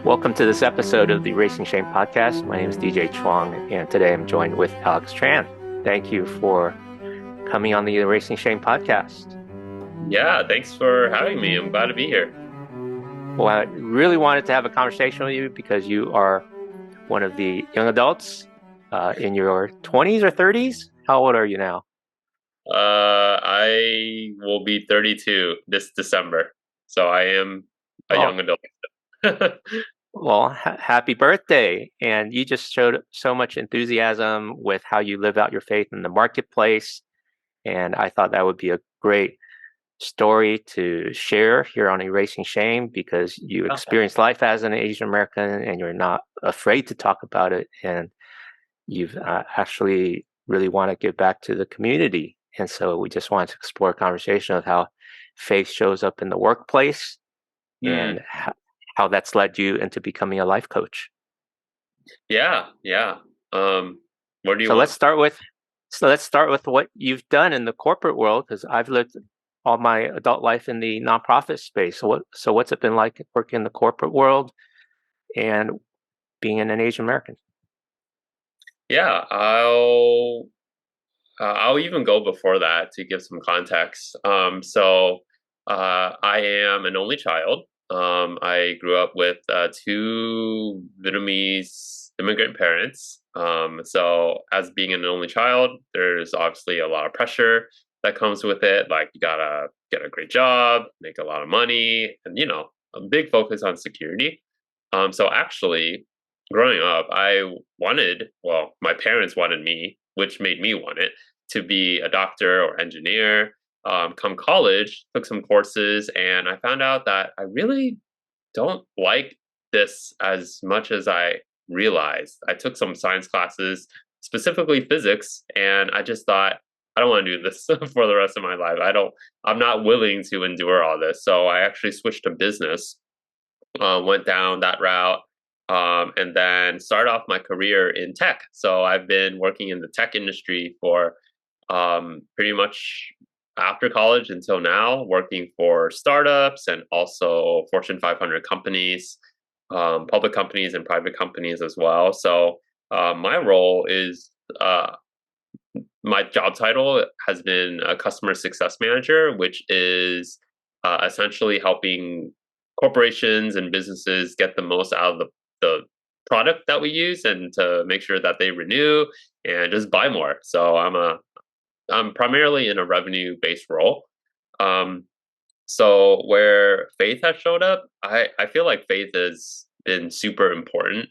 Welcome to this episode of the Racing Shame podcast. My name is DJ Chuang, and today I'm joined with Alex Tran. Thank you for coming on the Racing Shame podcast. Yeah, thanks for having me. I'm glad to be here. Well, I really wanted to have a conversation with you because you are one of the young adults in your 20s or 30s. How old are you now? I will be 32 this December, so I am a Oh, young adult. well, happy birthday. And you just showed so much enthusiasm with how you live out your faith in the marketplace. And I thought that would be a great story to share here on Erasing Shame because you Oh, experienced life as an Asian American and you're not afraid to talk about it. And you've actually really want to give back to the community. And so we just wanted to explore a conversation of how faith shows up in the workplace mm, and how that's led you into becoming a life coach. yeah. Where do you So want? let's start with what you've done in the corporate world because I've lived all my adult life in the nonprofit space. So what's it been like working in the corporate world and being an Asian American? Yeah, I'll even go before that to give some context. I am an only child. I grew up with two Vietnamese immigrant parents. So as being an only child, there's obviously a lot of pressure that comes with it. Like you gotta get a great job, make a lot of money, and a big focus on security. So actually, growing up, my parents wanted me, which made me want it, to be a doctor or engineer. Come college, took some courses, and I found out that I really don't like this as much as I realized. I took some science classes, specifically physics, and I just thought, I don't want to do this for the rest of my life. I'm not willing to endure all this. So I actually switched to business, went down that route, and then started off my career in tech. So I've been working in the tech industry for pretty much after college until now, working for startups and also Fortune 500 companies, public companies and private companies as well. So my role is my job title has been a customer success manager, which is essentially helping corporations and businesses get the most out of the product that we use and to make sure that they renew and just buy more. So I'm primarily in a revenue based role. Um, so where faith has showed up, I feel like faith has been super important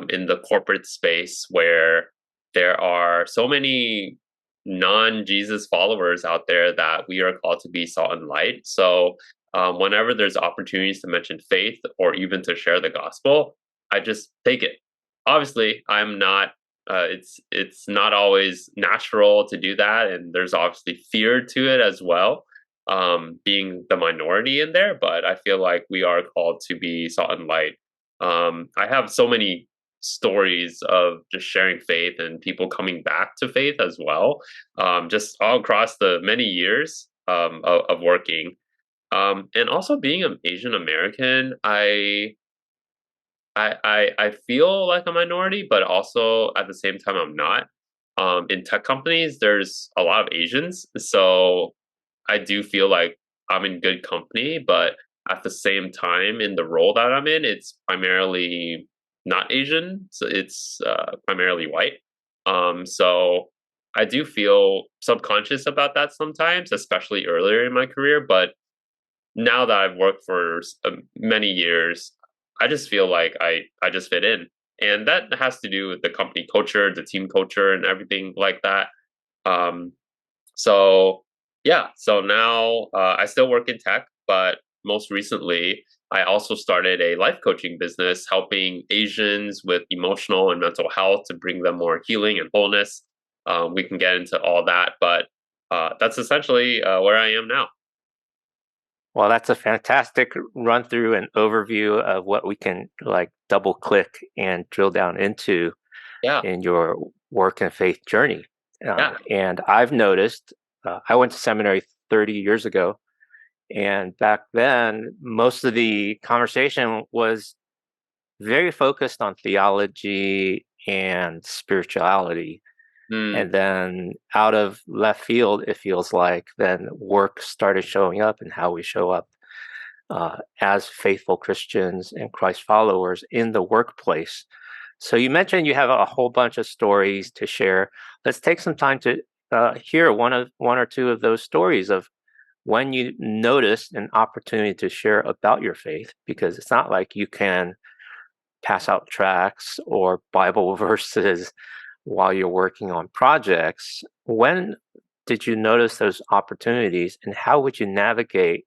in the corporate space where there are so many non-Jesus followers out there that we are called to be salt and light. So whenever there's opportunities to mention faith or even to share the gospel, I just take it. Obviously, I'm not. It's not always natural to do that, and there's obviously fear to it as well, being the minority in there. But I feel like we are called to be salt and light. I have so many stories of just sharing faith and people coming back to faith as well, just all across the many years of working. And also being an Asian American, I feel like a minority, but also at the same time I'm not. In tech companies, there's a lot of Asians, so I do feel like I'm in good company, but at the same time, in the role that I'm in, it's primarily not Asian, so it's primarily white. So I do feel subconscious about that sometimes, especially earlier in my career. But now that I've worked for many years, I just feel like I just fit in, and that has to do with the company culture, the team culture, and everything like that. Um, so yeah, so now I still work in tech, but most recently I also started a life coaching business helping Asians with emotional and mental health to bring them more healing and wholeness. We can get into all that, but that's essentially where I am now. Well, that's a fantastic run through and overview of what we can like double click and drill down into Yeah, in your work and faith journey. yeah, And I've noticed, I went to seminary 30 years ago, and back then, most of the conversation was very focused on theology and spirituality. Mm, And then out of left field, it feels like then work started showing up and how we show up as faithful Christians and Christ followers in the workplace. So you mentioned you have a whole bunch of stories to share. Let's take some time to hear one or two of those stories of when you noticed an opportunity to share about your faith, because it's not like you can pass out tracts or Bible verses while you're working on projects. When did you notice those opportunities, and how would you navigate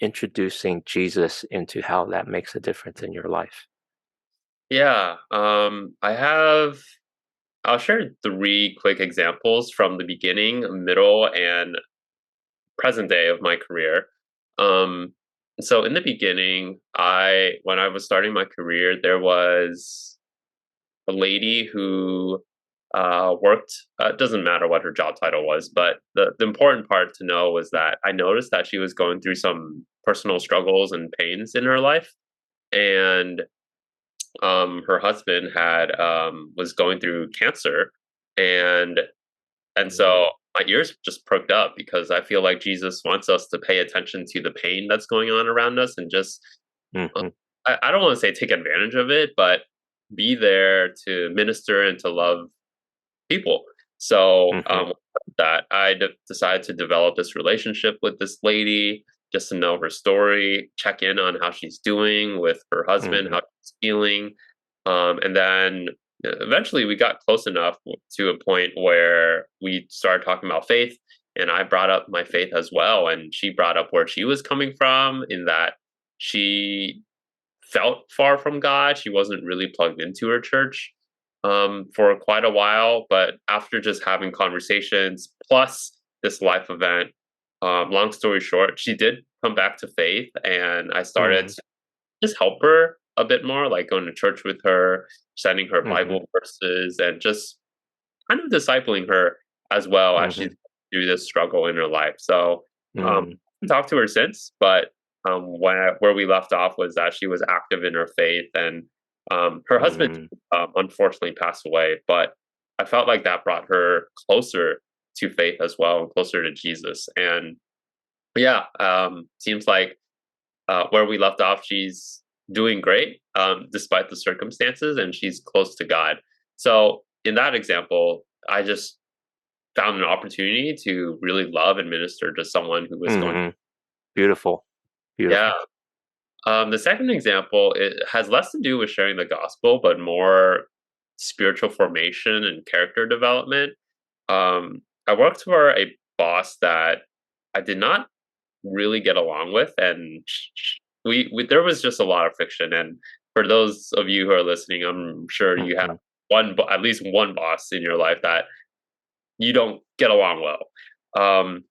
introducing Jesus into how that makes a difference in your life? yeah, I'll share three quick examples from the beginning, middle, and present day of my career. Um, so in the beginning, when I was starting my career, there was a lady who worked. It doesn't matter what her job title was, but the important part to know was that I noticed that she was going through some personal struggles and pains in her life, and her husband had was going through cancer, and so Mm, my ears just perked up because I feel like Jesus wants us to pay attention to the pain that's going on around us and just, uh, mhm, I don't want to say take advantage of it, but be there to minister and to love people. So mhm, that decided to develop this relationship with this lady, just to know her story, check in on how she's doing with her husband, mhm, how she's feeling, and then eventually we got close enough to a point where we started talking about faith. And I brought up my faith as well, and she brought up where she was coming from, in that she felt far from God. She wasn't really plugged into her church for quite a while. But after just having conversations plus this life event, long story short, she did come back to faith, and I started mm, to just help her a bit more, like going to church with her, sending her mhm, Bible verses, and just kind of discipling her as well as she's mhm, through this struggle in her life. So, mm, I haven't talked to her since, but where we left off was that she was active in her faith, and her husband mm, unfortunately passed away. But I felt like that brought her closer to faith as well, and closer to Jesus. And yeah, seems like where we left off, she's doing great despite the circumstances, and she's close to God. So in that example, I just found an opportunity to really love and minister to someone who was going. mhm. Beautiful, Yeah. beautiful. The second example, it has less to do with sharing the gospel, but more spiritual formation and character development. I worked for a boss that I did not really get along with, and we there was just a lot of friction. And for those of you who are listening, I'm sure you have Mhm, at least one boss in your life that you don't get along well. Um,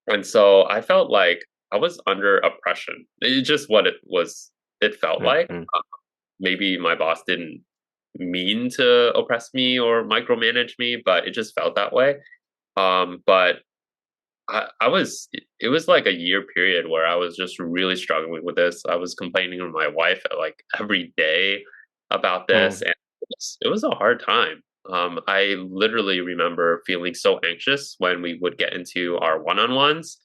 and so I felt like I was under oppression. It's just what it was. It felt like mhm, maybe my boss didn't mean to oppress me or micromanage me, but it just felt that way. But I was it was like a year period where I was just really struggling with this. I was complaining to my wife like every day about this, mm, and it was a hard time. I literally remember feeling so anxious when we would get into our one-on-ones,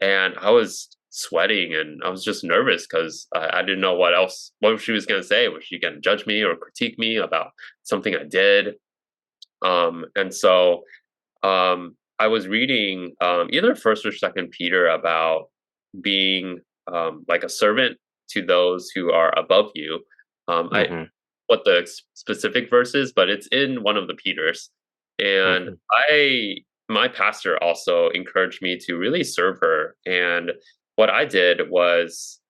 and I was sweating and I was just nervous because I didn't know what she was going to say. Was she going to judge me or critique me about something I did? And so I was reading either First or Second Peter about being like a servant to those who are above you. I mhm, what the specific verse is, but it's in one of the Peters, and mhm, I my pastor also encouraged me to really serve her. And what I did was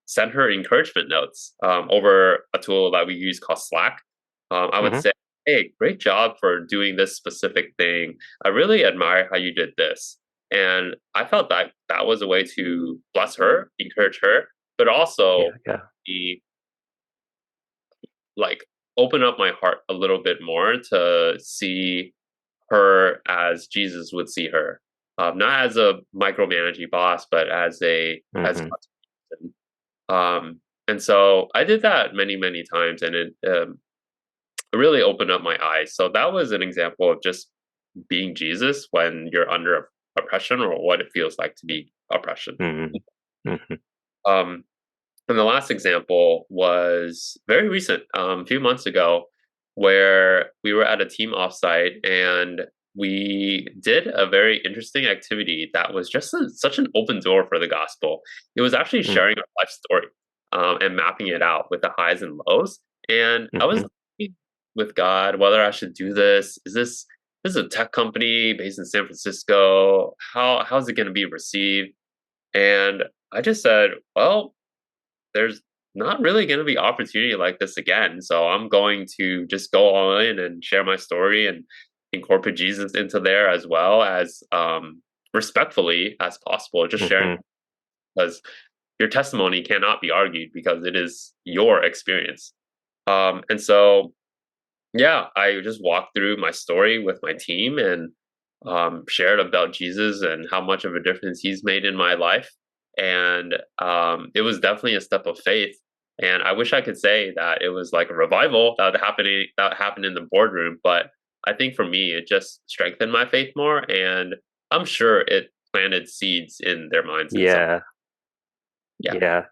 send her encouragement notes over a tool that we use called Slack. I would mhm, say, "Hey, great job for doing this specific thing. I really admire how you did this." And I felt that that was a way to bless her, encourage her, but yeah, also yeah, be like open up my heart a little bit more to see her as Jesus would see her, not as a micromanaging boss, but as mhm, God's person. And so I did that many, many times, and it really opened up my eyes. So that was an example of just being Jesus when you're under oppression, or what it feels like to be oppression. Mhm. Mhm. Um, and the last example was very recent, a few months ago, where we were at a team offsite and we did a very interesting activity that was just such an open door for the gospel. It was actually Mm. sharing our life story, and mapping it out with the highs and lows. And I was Mhm. looking with God whether I should do this. This is a tech company based in San Francisco? How's it going to be received? And I just said, well, there's not really going to be opportunity like this again. So I'm going to just go all in and share my story and incorporate Jesus into there as well as, respectfully as possible. Just sharing, Mhm. because your testimony cannot be argued because it is your experience. And so yeah, I just walked through my story with my team and, shared about Jesus and how much of a difference he's made in my life. And it was definitely a step of faith. And I wish I could say that it was like a revival that happened in the boardroom, but I think for me it just strengthened my faith more, and I'm sure it planted seeds in their minds in some. Yeah. Yeah, Yeah.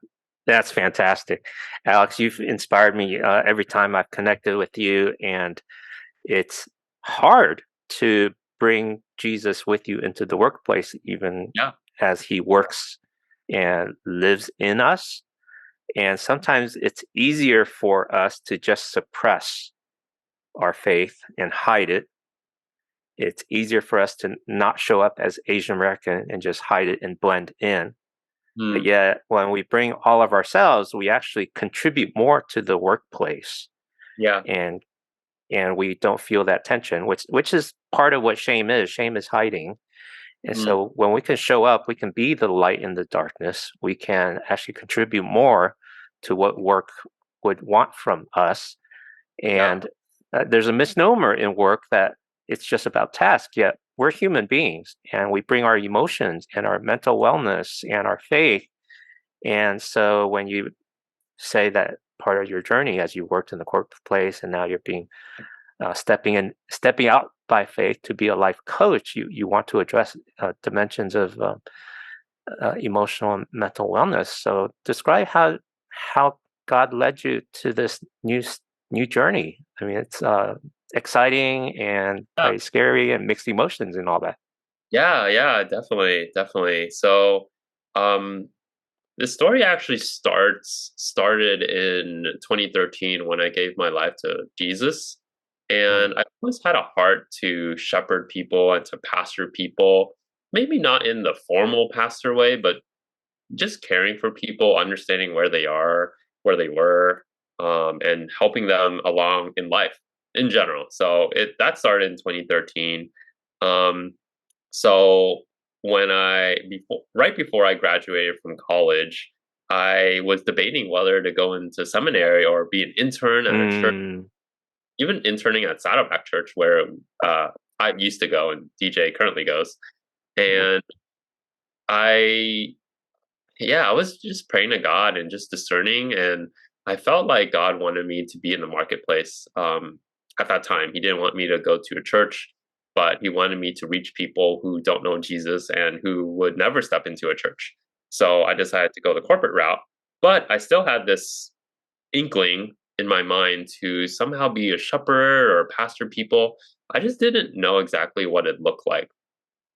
That's fantastic. Alex, you've inspired me every time I've connected with you, and it's hard to bring Jesus with you into the workplace, even yeah, as he works and lives in us. And sometimes it's easier for us to just suppress our faith and hide it. It's easier for us to not show up as Asian American and just hide it and blend in. But mm, yet, when we bring all of ourselves, we actually contribute more to the workplace, yeah, and we don't feel that tension, which is part of what shame is. Shame is hiding. And mm, so when we can show up, we can be the light in the darkness. We can actually contribute more to what work would want from us. yeah, And there's a misnomer in work that it's just about task, yet we're human beings and we bring our emotions and our mental wellness and our faith. And so when you say that part of your journey as you worked in the corporate place and now you're being stepping out by faith to be a life coach, you want to address dimensions of emotional and mental wellness. So describe how God led you to this new journey. I mean, it's exciting and yeah. probably scary and mixed emotions and all that. Yeah, yeah, definitely, definitely. So, um, the story actually started in 2013 when I gave my life to Jesus, Mm, and I always had a heart to shepherd people and to pastor people. Maybe not in the formal pastor way, but just caring for people, understanding where they are, where they were, and helping them along in life in general. So it that started in 2013. Um, so when right before I graduated from college, I was debating whether to go into seminary or be an intern at a church, mm, even interning at Saddleback Church, where uh, I used to go and DJ currently goes. mm, And I, yeah, I was just praying to God and just discerning, and I felt like God wanted me to be in the marketplace. At that time, He didn't want me to go to a church, but He wanted me to reach people who don't know Jesus and who would never step into a church. So I decided to go the corporate route, but I still had this inkling in my mind to somehow be a shepherd or pastor people. I just didn't know exactly what it looked like.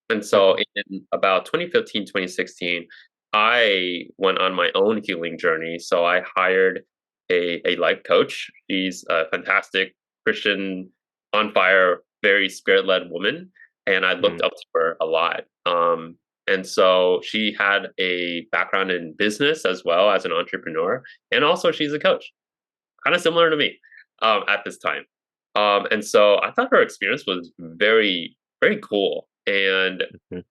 And so mhm, in about 2015, 2016, I went on my own healing journey. So I hired a life coach. She's a fantastic Christian, on fire, very spirit led woman. And I looked mm, up to her a lot. And so she had a background in business as well as an entrepreneur. And also, she's a coach, kind of similar to me, at this time. And so I thought her experience was very, very cool. And mhm,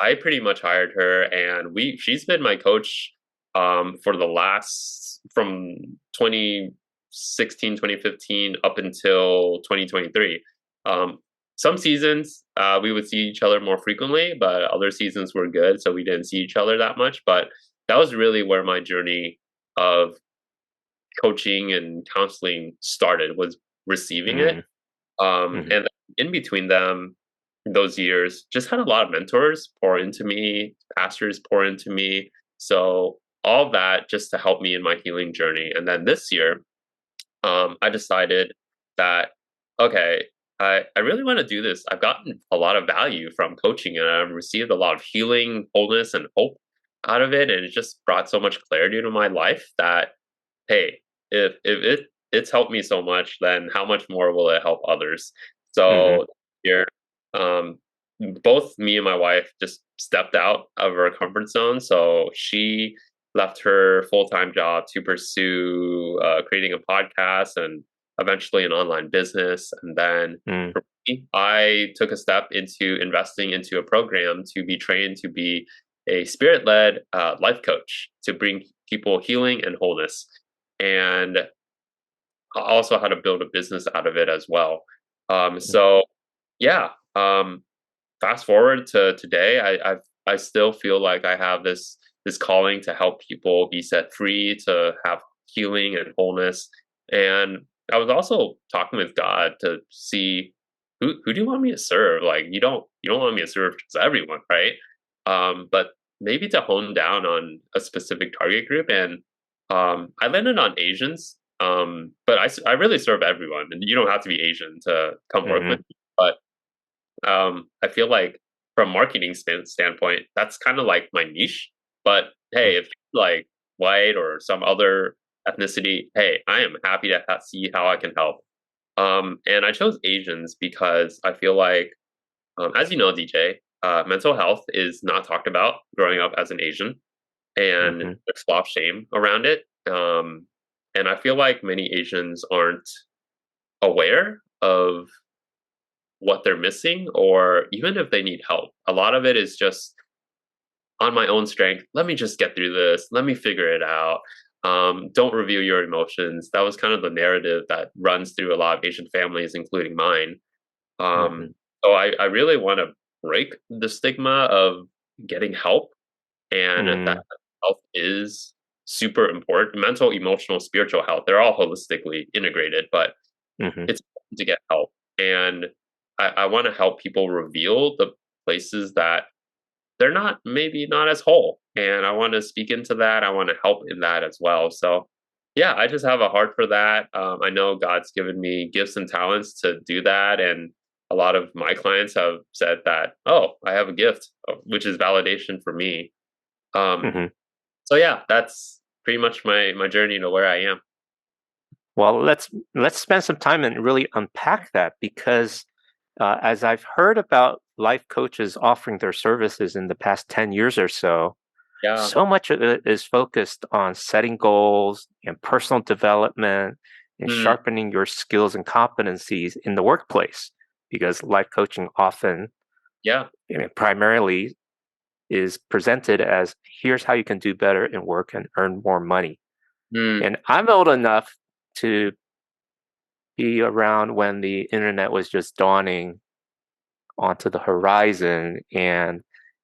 I pretty much hired her, and she's been my coach, for the last from 2016, 2015 up until 2023. Um, some seasons we would see each other more frequently, but other seasons were good, so we didn't see each other that much. But that was really where my journey of coaching and counseling started, was receiving it. Mm, mhm, And in between them, those years, just had a lot of mentors pour into me, pastors pour into me. So all that just to help me in my healing journey. And then this year, I decided that, okay, I really want to do this. I've gotten a lot of value from coaching and I've received a lot of healing, wholeness, and hope out of it. And it just brought so much clarity to my life that, hey, if it's helped me so much, then how much more will it help others? mhm, So here, um, both me and my wife just stepped out of our comfort zone. So she left her full time job to pursue creating a podcast and eventually an online business. And then mm, for me, I took a step into investing into a program to be trained to be a spirit led life coach to bring people healing and wholeness. And also how to build a business out of it as well. mm, So yeah, fast forward to today, I still feel like I have this calling to help people be set free, to have healing and wholeness. And I was also talking with God to see who do you want me to serve? Like you don't want me to serve just everyone, right? But maybe to hone down on a specific target group. And I landed on Asians. But I really serve everyone, and you don't have to be Asian to come work with mhm, me. But I feel like from marketing standpoint, that's kind of like my niche. But mm, hey, if you're like white or some other ethnicity, hey, I am happy to see how I can help. And I chose Asians because I feel like, as you know, DJ, mental health is not talked about growing up as an Asian, and mhm, there's a lot of shame around it. And I feel like many Asians aren't aware of what they're missing, or even if they need help. A lot of it is just on my own strength. Let me just get through this. Let me figure it out. Don't reveal your emotions. That was kind of the narrative that runs through a lot of Asian families, including mine. mhm, So I really want to break the stigma of getting help, and that mm, health is super important. Mental, emotional, spiritual health, they're all holistically integrated, but mhm, it's important to get help. And I want to help people reveal the places that they're not maybe not as whole. And I want to speak into that. I want to help in that as well. So yeah, I just have a heart for that. I know God's given me gifts and talents to do that. And a lot of my clients have said that, oh, I have a gift, which is validation for me. Um, mhm. so yeah, that's pretty much my journey to where I am. Well, let's spend some time and really unpack that because as I've heard about life coaches offering their services in the past 10 years or so, Yeah. so much of it is focused on setting goals and personal development and Mm, sharpening your skills and competencies in the workplace because life coaching often, yeah. primarily is presented as here's how you can do better in work and earn more money. Mm, And I'm old enough to be around when the internet was just dawning onto the horizon and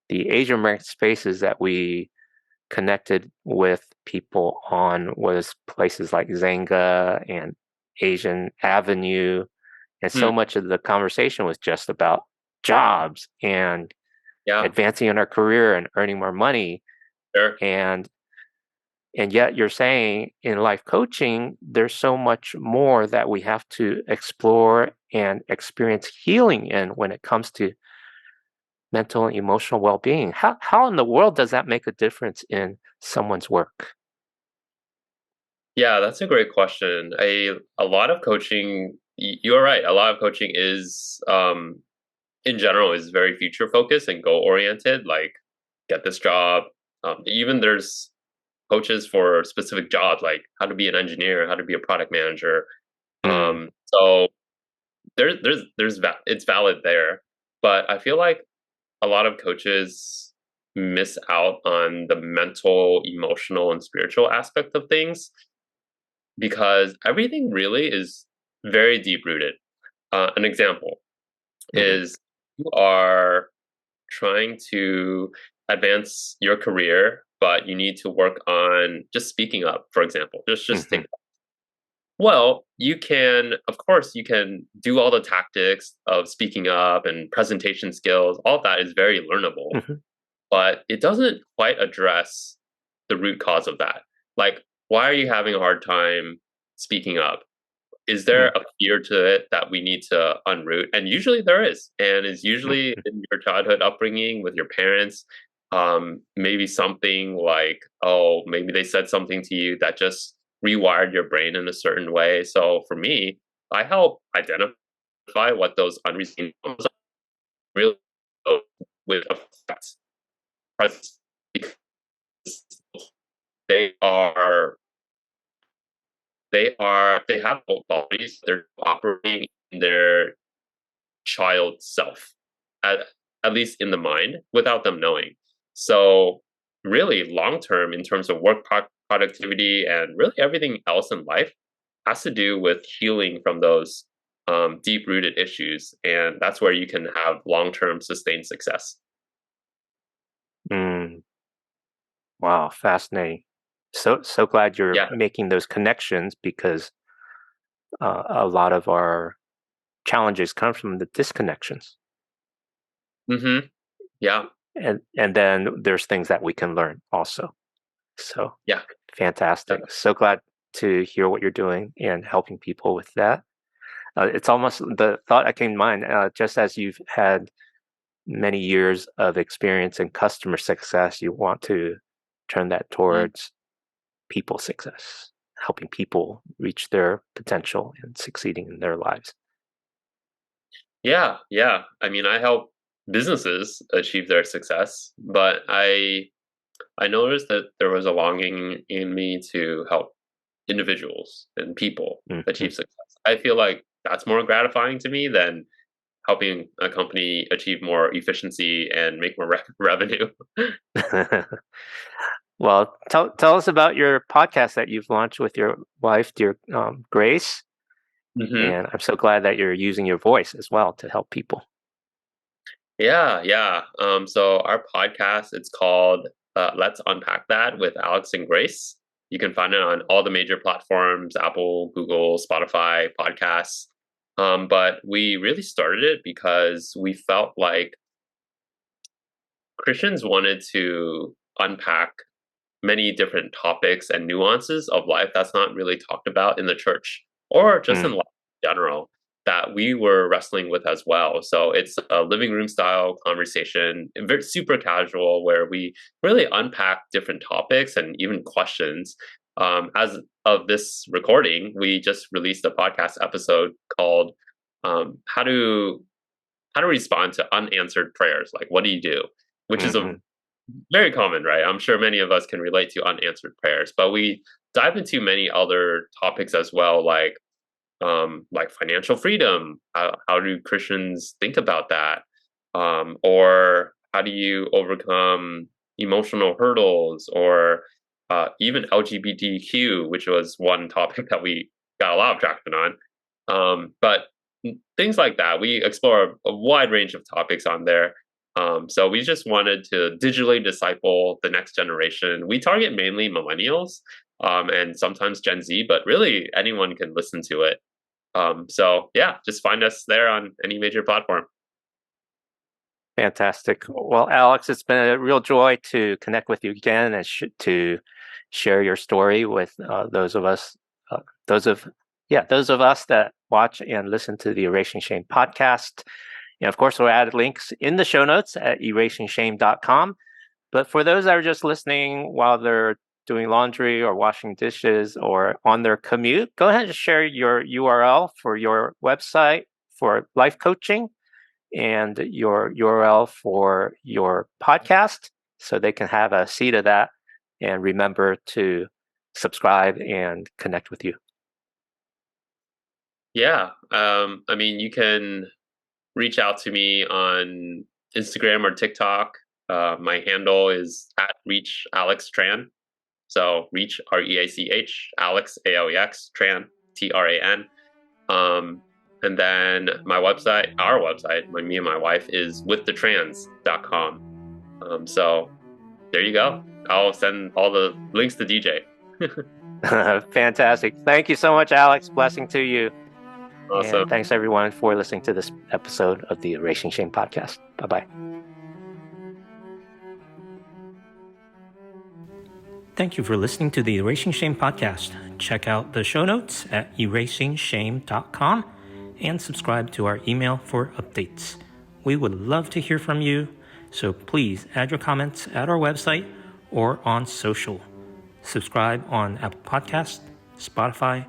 the Asian American spaces that we connected with people on was places like Zanga and Asian Avenue. And so mm, much of the conversation was just about jobs and yeah. advancing in our career and earning more money. Sure. And and yet you're saying in life coaching, there's so much more that we have to explore and experience healing in when it comes to mental and emotional well-being. How in the world does that make a difference in someone's work? Yeah, that's a great question. A lot of coaching, you're right. A lot of coaching is, in general, is very future focused and goal oriented. Like, get this job. Even there's coaches for specific jobs, like how to be an engineer, how to be a product manager. Mm, So it's valid there, but I feel like a lot of coaches miss out on the mental, emotional, and spiritual aspect of things because everything really is very deep rooted. An example mhm, is you are trying to advance your career, but you need to work on just speaking up, for example. Just take mhm, Well, you can, of course, you can do all the tactics of speaking up and presentation skills. All of that is very learnable, Mhm, but it doesn't quite address the root cause of that. Like, why are you having a hard time speaking up? Is there mm, a fear to it that we need to unroot? And usually there is, and it's usually mhm. in your childhood upbringing with your parents. Maybe something like, oh, maybe they said something to you that just rewired your brain in a certain way. So for me, I help identify what those unreasonable really with affect presence because they are they have both qualities. They're operating in their child self, at, at least in the mind, without them knowing. So, really, long term, in terms of productivity and really everything else in life, has to do with healing from those deep rooted issues. And that's where you can have long term sustained success. Mm, wow, fascinating. So glad you're Yeah. making those connections because a lot of our challenges come from the disconnections. Hmm. Yeah. And then there's things that we can learn also. So Yeah. fantastic. So glad to hear what you're doing and helping people with that. It's almost the thought that came to mind, just as you've had many years of experience in customer success, you want to turn that Mhm. towards people success, helping people reach their potential and succeeding in their lives. Yeah. Yeah. I mean, I help businesses achieve their success, but I noticed that there was a longing in me to help individuals and people Mhm. achieve success. I feel like that's more gratifying to me than helping a company achieve more efficiency and make more revenue. Well, tell us about your podcast that you've launched with your wife, dear Grace. Hmm. And I'm so glad that you're using your voice as well to help people. Yeah, yeah. So our podcast, it's called Let's Unpack That with Alex and Grace. You can find it on all the major platforms: Apple, Google, Spotify, podcasts. But we really started it because we felt like Christians wanted to unpack many different topics and nuances of life that's not really talked about in the church or just in Mm, life in general that we were wrestling with as well. So it's a living room style conversation, very super casual, where we really unpack different topics and even questions. As of this recording, we just released a podcast episode called "How to Respond to Unanswered Prayers." Like, what do you do? Which is a mhm. very common, right? I'm sure many of us can relate to unanswered prayers, but we dive into many other topics as well, like financial freedom. How do Christians think about that? Or how do you overcome emotional hurdles, or even LGBTQ, which was one topic that we got a lot of traction on. But things like that, we explore a wide range of topics on there. So we just wanted to digitally disciple the next generation. We target mainly millennials and sometimes Gen Z, but really anyone can listen to it. So yeah, just find us there on any major platform. Fantastic. Well, Alex, it's been a real joy to connect with you again and to share your story with uh, those of those of us that watch and listen to the Erasing Shame podcast. And of course, we'll add links in the show notes at erasingshame.com. But for those that are just listening while they're doing laundry or washing dishes or on their commute, go ahead and share your URL for your website for life coaching and your URL for your podcast so they can have a seat of that and remember to subscribe and connect with you. Yeah. I mean, you can reach out to me on Instagram or TikTok. My handle is at Reach Alex Tran. So Reach REACH Alex ALEX Tran TRAN. Um, and then my website, our website, me and my wife is withthetrans.com. So there you go. I'll send all the links to DJ. Fantastic. Thank you so much, Alex. Blessing to you. And Awesome. thanks everyone for listening to this episode of the Erasing Shame podcast. Bye-bye. Thank you for listening to the Erasing Shame podcast. Check out the show notes at erasingshame.com and subscribe to our email for updates. We would love to hear from you, so please add your comments at our website or on social. Subscribe on Apple Podcasts, Spotify,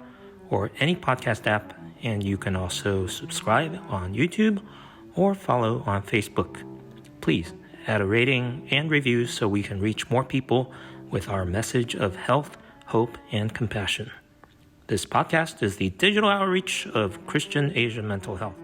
or any podcast app, and you can also subscribe on YouTube or follow on Facebook. Please add a rating and review so we can reach more people with our message of health, hope, and compassion. This podcast is the digital outreach of Christian Asian mental health.